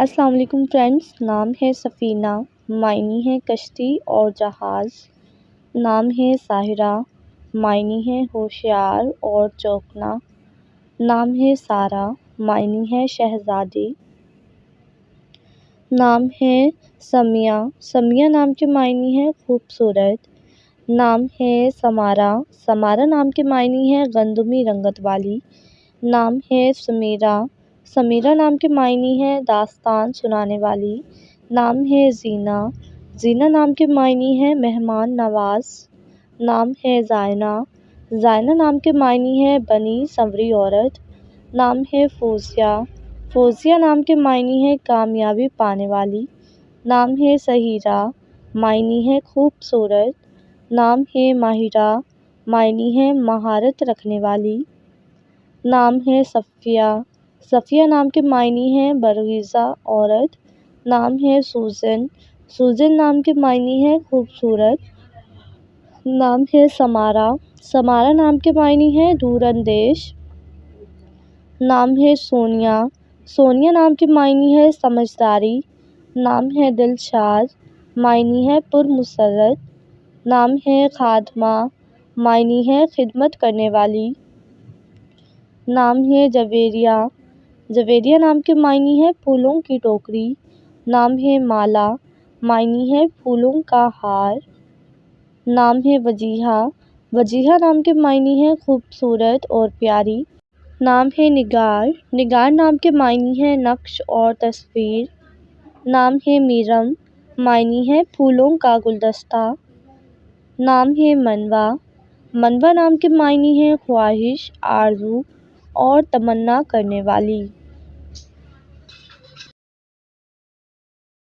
السلام علیکم فرینڈس، نام ہے سفینہ، معنی ہے کشتی اور جہاز۔ نام ہے ساحرہ، معنی ہے ہوشیار اور چوکنا۔ نام ہے سارہ، معنی ہے شہزادی۔ نام ہے سمیہ، سمیہ نام کے معنی ہے خوبصورت۔ نام ہے سمارہ، سمارہ نام کے معنی ہے گندمی رنگت والی۔ نام ہے سمیرہ، سمیرہ نام کے معنی ہے داستان سنانے والی۔ نام ہے زینہ، زینہ نام کے معنی ہے مہمان نواز۔ نام ہے زائنہ، زائنہ نام کے معنی ہے بنی سنوری عورت۔ نام ہے فوزیہ، فوزیہ نام کے معنی ہے کامیابی پانے والی۔ نام ہے سہیرہ، معنی ہے خوبصورت۔ نام ہے ماہرہ، معنی ہے مہارت رکھنے والی۔ نام ہے صفیہ، صفیہ نام کے معنی ہے برگزیدہ عورت۔ نام ہے سوزن، سوزن نام کے معنی ہے خوبصورت۔ نام ہے سمارہ، سمارہ نام کے معنی ہے دور اندیش۔ نام ہے سونیا، سونیا نام کے معنی ہے سمجھداری۔ نام ہے دلشاد، معنی ہے پرمسرت۔ نام ہے خادمہ، معنی ہے خدمت کرنے والی۔ نام ہے جویریہ، جویریہ نام کے معنی ہے پھولوں کی ٹوکری۔ نام ہے مالا، معنی ہے پھولوں کا ہار۔ نام ہے وجیہہ، وجیہہ نام کے معنی ہے خوبصورت اور پیاری۔ نام ہے نگار، نگار نام کے معنی ہے نقش اور تصویر۔ نام ہے میرم، معنی ہے پھولوں کا گلدستہ۔ نام ہے منوہ، منوہ نام کے معنی ہے خواہش، آرزو اور تمنا کرنے والی۔